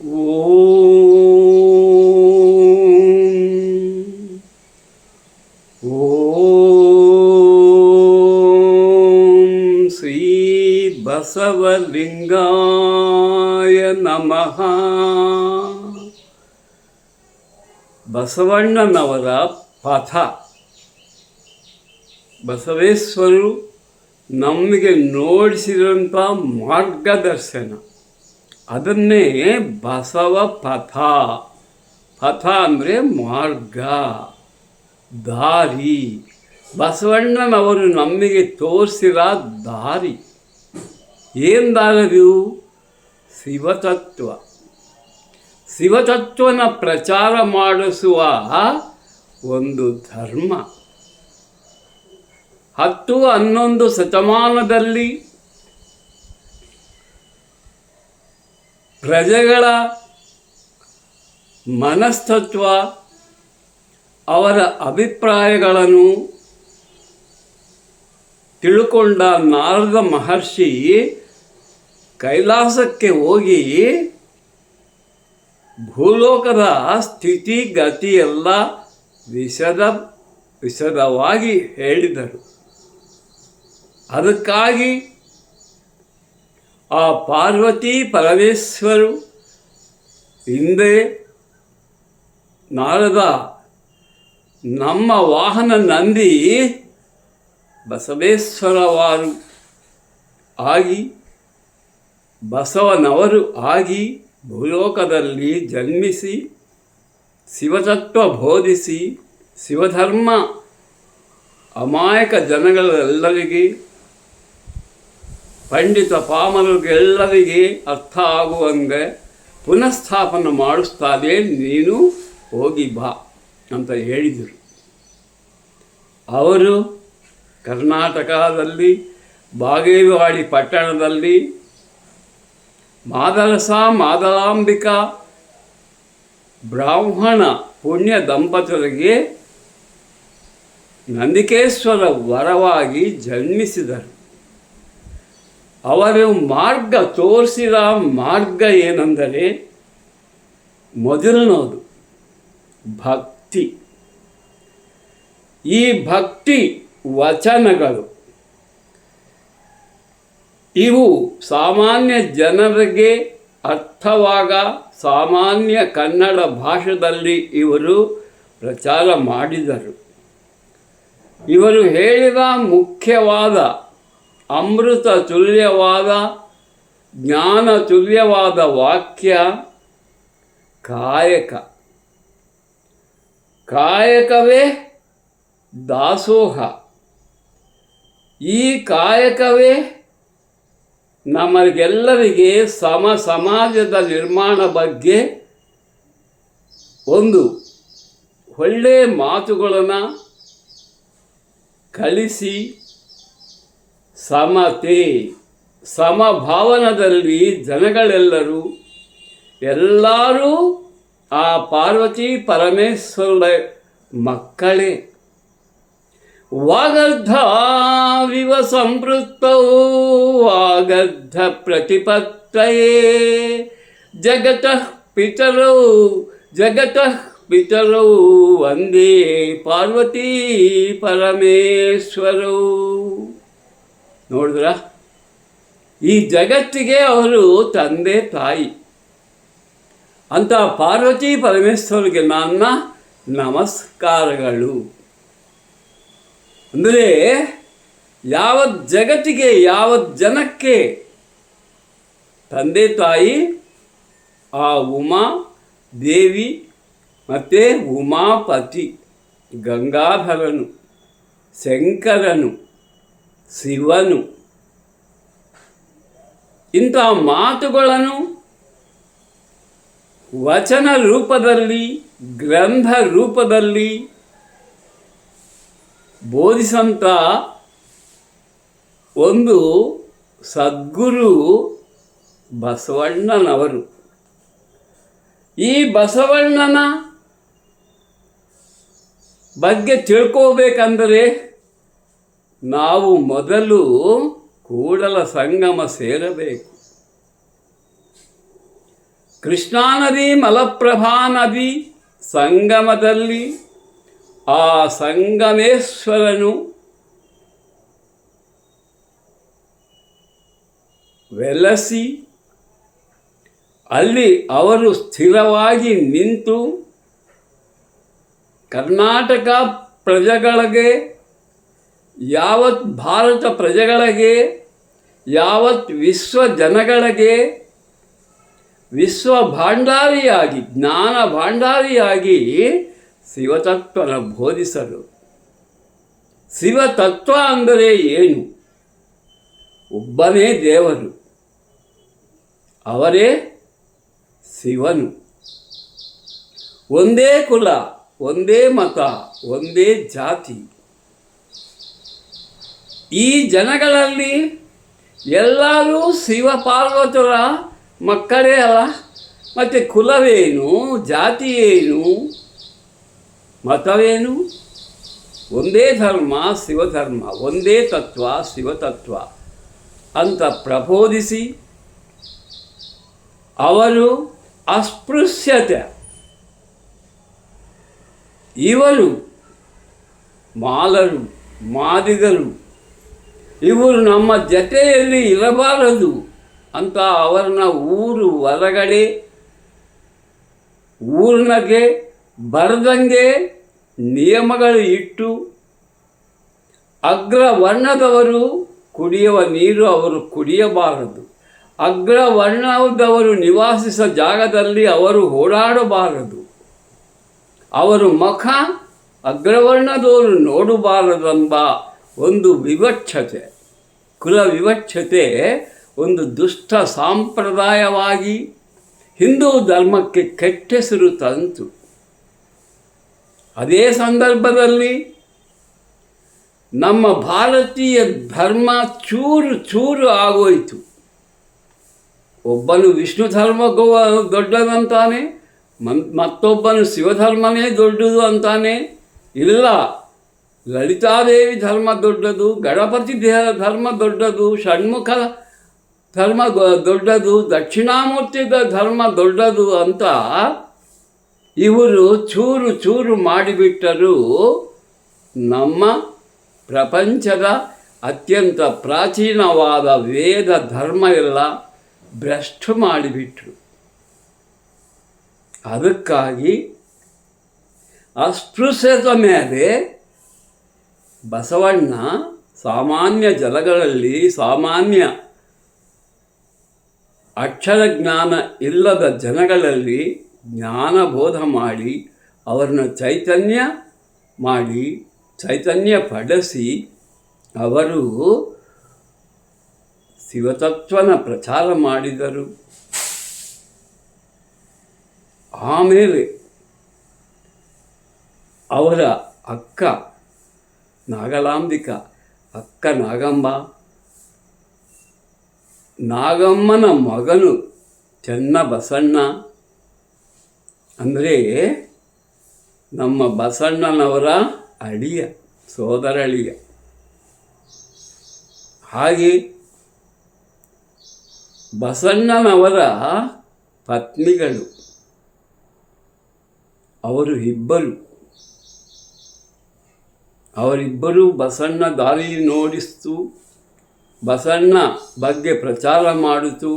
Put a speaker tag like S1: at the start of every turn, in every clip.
S1: ಓಂ ಶ್ರೀ ಬಸವಲಿಂಗಾಯ ನಮಃ. ಬಸವಣ್ಣನವರ ಪಥ. ಬಸವೇಶ್ವರರು ನಮಗೆ ನೋಡಿಸಿದಂಥ ಮಾರ್ಗದರ್ಶನ, ಅದನ್ನೇ ಬಸವ ಪಥ. ಪಥ ಅಂದರೆ ಮಾರ್ಗ, ದಾರಿ. ಬಸವಣ್ಣನವರು ನಮಗೆ ತೋರಿಸಿರೋ ದಾರಿ. ಏನು ದಾರಿ? ಶಿವತತ್ವ. ಶಿವತತ್ವನ ಪ್ರಚಾರ ಮಾಡಿಸುವ ಒಂದು ಧರ್ಮ. 10-11 ಶತಮಾನದಲ್ಲಿ ಪ್ರಜೆಗಳ ಮನಸ್ತತ್ವ, ಅವರ ಅಭಿಪ್ರಾಯಗಳನ್ನು ತಿಳ್ಕೊಂಡ ನಾರದ ಮಹರ್ಷಿ ಕೈಲಾಸಕ್ಕೆ ಹೋಗಿ ಭೂಲೋಕದ ಸ್ಥಿತಿ ಗತಿಯೆಲ್ಲ ವಿಶದವಾಗಿ ಹೇಳಿದರು. ಅದಕ್ಕಾಗಿ ಆ ಪಾರ್ವತಿ ಪರಮೇಶ್ವರು ಹಿಂದೆ ನಾರದ ನಮ್ಮ ವಾಹನ ನಂದಿ ಬಸವೇಶ್ವರವಾರು ಆಗಿ ಬಸವನವರು ಆಗಿ ಭೂಲೋಕದಲ್ಲಿ ಜನ್ಮಿಸಿ ಶಿವತತ್ವ ಬೋಧಿಸಿ ಶಿವಧರ್ಮ ಅಮಾಯಕ ಜನಗಳೆಲ್ಲರಿಗೆ, ಪಂಡಿತ ಪಾಮರರಿಗೆಲ್ಲರಿಗೆ ಅರ್ಥ ಆಗುವಂಗೆ ಪುನಃಸ್ಥಾಪನೆ ಮಾಡಿಸ್ತಾನೆ, ನೀನು ಹೋಗಿ ಬಾ ಅಂತ ಹೇಳಿದರು. ಅವರು ಕರ್ನಾಟಕದಲ್ಲಿ ಬಾಗೇವಾಡಿ ಪಟ್ಟಣದಲ್ಲಿ ಮಾದಲಾಂಬಿಕಾ ಬ್ರಾಹ್ಮಣ ಪುಣ್ಯ ದಂಪತಿಗಳಿಗೆ ನಂದಿಕೇಶ್ವರ ವರವಾಗಿ ಜನ್ಮಿಸಿದರು. ಅವರು ಮಾರ್ಗ ತೋರಿಸಿದ ಮಾರ್ಗ ಏನೆಂದರೆ, ಮೊದಲನೇದು ಭಕ್ತಿ. ಈ ಭಕ್ತಿ ವಚನಗಳು ಇವು ಸಾಮಾನ್ಯ ಜನರಿಗೆ ಅರ್ಥವಾಗ ಸಾಮಾನ್ಯ ಕನ್ನಡ ಭಾಷೆಯಲ್ಲಿ ಇವರು ಪ್ರಚಾರ ಮಾಡಿದರು. ಇವರು ಹೇಳಿದ ಮುಖ್ಯವಾದ ಅಮೃತ ತುಲ್ಯವಾದ ಜ್ಞಾನ ತುಲ್ಯವಾದ ವಾಕ್ಯ ಕಾಯಕ. ಕಾಯಕವೇ ದಾಸೋಹ. ಈ ಕಾಯಕವೇ ನಮಗೆಲ್ಲರಿಗೆ ಸಮಾಜದ ನಿರ್ಮಾಣ ಬಗ್ಗೆ ಒಂದು ಒಳ್ಳೆಯ ಮಾತುಗಳನ್ನು ಕಲಿಸಿ ಸಮತೆ ಸಮಭಾವನದಲ್ಲಿ ಜನಗಳೆಲ್ಲರೂ ಎಲ್ಲರೂ ಆ ಪಾರ್ವತಿ ಪರಮೇಶ್ವರ ಮಕ್ಕಳೇ. ವಾಗರ್ಧಾವಿವ ಸಂಪೃಕ್ತೌ ವಾಗರ್ಧ ಪ್ರತಿಪತ್ತಯೇ ಜಗತಃ ಪಿತರೌ ವಂದೇ ಪಾರ್ವತಿ ಪರಮೇಶ್ವರೌ. ನೋಡಿದ್ರ, ಈ ಜಗತ್ತಿಗೆ ಅವರು ತಂದೆ ತಾಯಿ ಅಂತ ಪಾರ್ವತಿ ಪರಮೇಶ್ವರಿಗೆ ನನ್ನ ನಮಸ್ಕಾರಗಳು. ಅಂದರೆ ಯಾವ ಜಗತ್ತಿಗೆ, ಯಾವ ಜನಕ್ಕೆ ತಂದೆ ತಾಯಿ ಆ ಉಮಾ ದೇವಿ ಮತ್ತು ಉಮಾಪತಿ, ಗಂಗಾಧರನು, ಶಂಕರನು, ಶಿವನು, ಇಂಥ ಮಾತುಗಳನ್ನು ವಚನ ರೂಪದಲ್ಲಿ ಗ್ರಂಥ ರೂಪದಲ್ಲಿ ಬೋಧಿಸಂಥ ಒಂದು ಸದ್ಗುರು ಬಸವಣ್ಣನವರು. ಈ ಬಸವಣ್ಣನ ಬಗ್ಗೆ ತಿಳ್ಕೋಬೇಕಂದರೆ ನಾವು ಮೊದಲು ಕೂಡಲ ಸಂಗಮ ಸೇರಬೇಕು. ಕೃಷ್ಣಾ ನದಿ ಮಲಪ್ರಭಾ ನದಿ ಸಂಗಮದಲ್ಲಿ ಆ ಸಂಗಮೇಶ್ವರನು ವೆಲಸಿ ಅಲ್ಲಿ ಅವರು ಸ್ಥಿರವಾಗಿ ನಿಂತು ಕರ್ನಾಟಕ ಪ್ರಜೆಗಳಿಗೆ, ಯಾವತ್ ಭಾರತ ಪ್ರಜೆಗಳಿಗೆ, ಯಾವತ್ ವಿಶ್ವ ಜನಗಳಿಗೆ ವಿಶ್ವ ಭಾಂಡಾರಿಯಾಗಿ, ಜ್ಞಾನ ಭಾಂಡಾರಿಯಾಗಿ ಶಿವತತ್ವನ ಬೋಧಿಸಲು. ಶಿವತತ್ವ ಅಂದರೆ ಏನು? ಒಬ್ಬನೇ ದೇವರು, ಅವರೇ ಶಿವನು. ಒಂದೇ ಕುಲ, ಒಂದೇ ಮತ, ಒಂದೇ ಜಾತಿ. ಈ ಜನಗಳಲ್ಲಿ ಎಲ್ಲರೂ ಶಿವ ಪಾರ್ವತರ ಮಕ್ಕಳೇ ಅಲ್ಲ. ಮತ್ತು ಕುಲವೇನು, ಜಾತಿ ಏನು, ಮತವೇನು? ಒಂದೇ ಧರ್ಮ, ಶಿವಧರ್ಮ, ಒಂದೇ ತತ್ವ, ಶಿವತತ್ವ ಅಂತ ಪ್ರಬೋಧಿಸಿ ಅವರು ಅಸ್ಪೃಶ್ಯತೆ, ಇವರು ಮಾಲರು, ಮಾದಿಗರು, ಇವರು ನಮ್ಮ ಜೊತೆಯಲ್ಲಿ ಇರಬಾರದು ಅಂತ ಅವರನ್ನ ಊರು ಹೊರಗಡೆ, ಊರಿನಗೆ ಬರದಂಗೆ ನಿಯಮಗಳು ಇಟ್ಟು, ಅಗ್ರವರ್ಣದವರು ಕುಡಿಯುವ ನೀರು ಅವರು ಕುಡಿಯಬಾರದು, ಅಗ್ರವರ್ಣದವರು ನಿವಾಸಿಸುವ ಜಾಗದಲ್ಲಿ ಅವರು ಓಡಾಡಬಾರದು, ಅವರು ಮುಖ ಅಗ್ರವರ್ಣದವರು ನೋಡಬಾರದೆಂಬ ಒಂದು ವಿವಕ್ಷತೆ, ಕುಲ ವಿವಕ್ಷತೆ ಒಂದು ದುಷ್ಟ ಸಂಪ್ರದಾಯವಾಗಿ ಹಿಂದೂ ಧರ್ಮಕ್ಕೆ ಕೆಟ್ಟ ಹೆಸರು ತಂತು. ಅದೇ ಸಂದರ್ಭದಲ್ಲಿ ನಮ್ಮ ಭಾರತೀಯ ಧರ್ಮ ಚೂರು ಚೂರು ಆಗೋಯಿತು. ಒಬ್ಬನು ವಿಷ್ಣು ಧರ್ಮ ದೊಡ್ಡದಂತಾನೆ, ಮತ್ತೊಬ್ಬನು ಶಿವಧರ್ಮನೇ ದೊಡ್ಡದು ಅಂತಾನೆ. ಇಲ್ಲ, ಲಲಿತಾದೇವಿ ಧರ್ಮ ದೊಡ್ಡದು, ಗಣಪತಿ ಧರ್ಮ ದೊಡ್ಡದು, ಷಣ್ಮುಖ ಧರ್ಮ ದೊಡ್ಡದು, ದಕ್ಷಿಣಾಮೂರ್ತಿ ಧರ್ಮ ದೊಡ್ಡದು ಅಂತ ಇವರು ಚೂರು ಚೂರು ಮಾಡಿಬಿಟ್ಟರು. ನಮ್ಮ ಪ್ರಪಂಚದ ಅತ್ಯಂತ ಪ್ರಾಚೀನವಾದ ವೇದ ಧರ್ಮ ಎಲ್ಲ ಭ್ರಷ್ಟ ಮಾಡಿಬಿಟ್ರು. ಅದಕ್ಕಾಗಿ ಅಸ್ಪೃಶ್ಯತೆ ಮೇಲೆ ಬಸವಣ್ಣ ಸಾಮಾನ್ಯ ಜನಗಳಲ್ಲಿ, ಸಾಮಾನ್ಯ ಅಕ್ಷರ ಜ್ಞಾನ ಇಲ್ಲದ ಜನಗಳಲ್ಲಿ ಜ್ಞಾನಬೋಧ ಮಾಡಿ ಅವರನ್ನು ಚೈತನ್ಯ ಮಾಡಿ, ಚೈತನ್ಯ ಪಡಿಸಿ ಅವರು ಶಿವತತ್ವನ ಪ್ರಚಾರ ಮಾಡಿದರು. ಆಮೇಲೆ ಅವರ ಅಕ್ಕ ನಾಗಲಾಂಬಿಕ, ಅಕ್ಕ ನಾಗಮ್ಮ, ನಾಗಮ್ಮನ ಮಗನು ಚೆನ್ನಬಸಣ್ಣ, ಅಂದರೆ ನಮ್ಮ ಬಸಣ್ಣನವರ ಅಳಿಯ, ಸೋದರಳಿಯ. ಹಾಗೆ ಬಸಣ್ಣನವರ ಪತ್ನಿಗಳು ಅವರು ಅವರಿಬ್ಬರು ಬಸಣ್ಣ ದಾರಿ ನೋಡಿಸ್ತು, ಬಸಣ್ಣ ಬಗ್ಗೆ ಪ್ರಚಾರ ಮಾಡಿತು.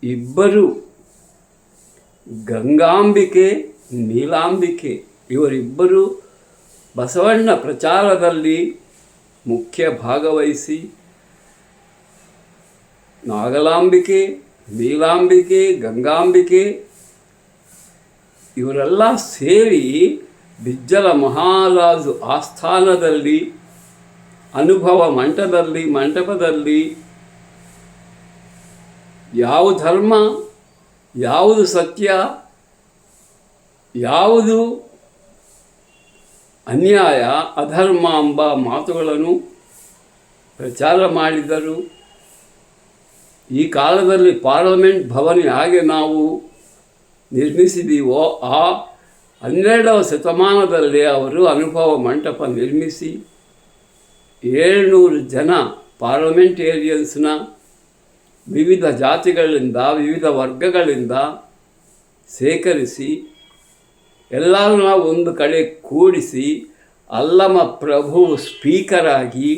S1: ಇಬ್ಬರು ಗಂಗಾಂಬಿಕೆ, ನೀಲಾಂಬಿಕೆ, ಇವರಿಬ್ಬರು ಬಸವಣ್ಣ ಪ್ರಚಾರದಲ್ಲಿ ಮುಖ್ಯ ಭಾಗವಹಿಸಿ ನಾಗಲಾಂಬಿಕೆ, ನೀಲಾಂಬಿಕೆ, ಗಂಗಾಂಬಿಕೆ ಇವರೆಲ್ಲ ಸೇರಿ ಬಿಜ್ಜಲ ಮಹಾರಾಜು ಆಸ್ಥಾನದಲ್ಲಿ ಅನುಭವ ಮಂಟಪದಲ್ಲಿ ಯಾವ ಧರ್ಮ, ಯಾವುದು ಸತ್ಯ, ಯಾವುದು ಅನ್ಯಾಯ, ಅಧರ್ಮ ಎಂಬ ಮಾತುಗಳನ್ನು ಪ್ರಚಾರ ಮಾಡಿದರು. ಈ ಕಾಲದಲ್ಲಿ ಪಾರ್ಲಿಮೆಂಟ್ ಭವನ ಹಾಗೆ ನಾವು ನಿರ್ಮಿಸಿದೀವೋ ಆ 12వ ಶತಮಾನದಲ್ಲಿ ಅವರು ಅನುಭವ ಮಂಟಪ ನಿರ್ಮಿಸಿ 700 ಜನ ಪಾರ್ಲಿಮೆಂಟೇರಿಯನ್ಸ್ನ ವಿವಿಧ ಜಾತಿಗಳಿಂದ ವಿವಿಧ ವರ್ಗಗಳಿಂದ ಸೇಕರಿಸಿ ಎಲ್ಲರನ್ನ ಒಂದು ಕಡೆ ಕೂಡಿಸಿ ಅಲ್ಲಮ ಪ್ರಭು ಸ್ಪೀಕರಾಗಿ,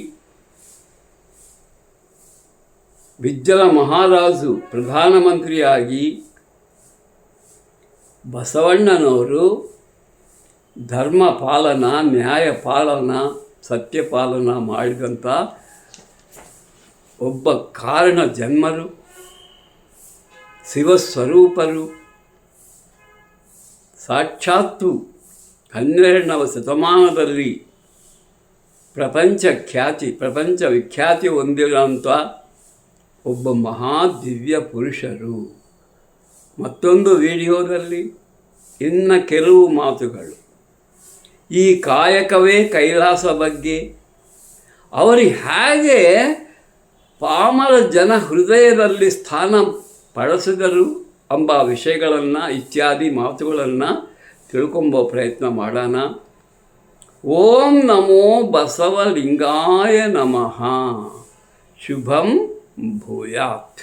S1: ಬಿಜ್ಜಲ ಮಹಾರಾಜು ಪ್ರಧಾನಮಂತ್ರಿಯಾಗಿ, ಬಸವಣ್ಣನವರು ಧರ್ಮ ಪಾಲನ, ನ್ಯಾಯ ಪಾಲನ, ಸತ್ಯಪಾಲನ ಮಾಡಿದಂಥ ಒಬ್ಬ ಕಾರಣ ಜನ್ಮರು, ಶಿವಸ್ವರೂಪರು. ಸಾಕ್ಷಾತ್ತು 12ನೇ ಶತಮಾನದಲ್ಲಿ ಪ್ರಪಂಚ ವಿಖ್ಯಾತಿ ಹೊಂದಿರುವಂಥ ಒಬ್ಬ ಮಹಾ ದಿವ್ಯ ಪುರುಷರು. ಮತ್ತೊಂದು ವಿಡಿಯೋದಲ್ಲಿ ಇನ್ನು ಕೆಲವು ಮಾತುಗಳು. ಈ ಕಾಯಕವೇ ಕೈಲಾಸ ಬಗ್ಗೆ ಅವರಿಗೆ ಹೇಗೆ ಪಾಮರ ಜನ ಹೃದಯದಲ್ಲಿ ಸ್ಥಾನ ಪಡಿಸಿದರು ಎಂಬ ವಿಷಯಗಳನ್ನು, ಇತ್ಯಾದಿ ಮಾತುಗಳನ್ನು ತಿಳ್ಕೊಂಬೋ ಪ್ರಯತ್ನ ಮಾಡೋಣ. ಓಂ ನಮೋ ಬಸವಲಿಂಗಾಯ ನಮಃ. ಶುಭಂ ಭೂಯಾತ್.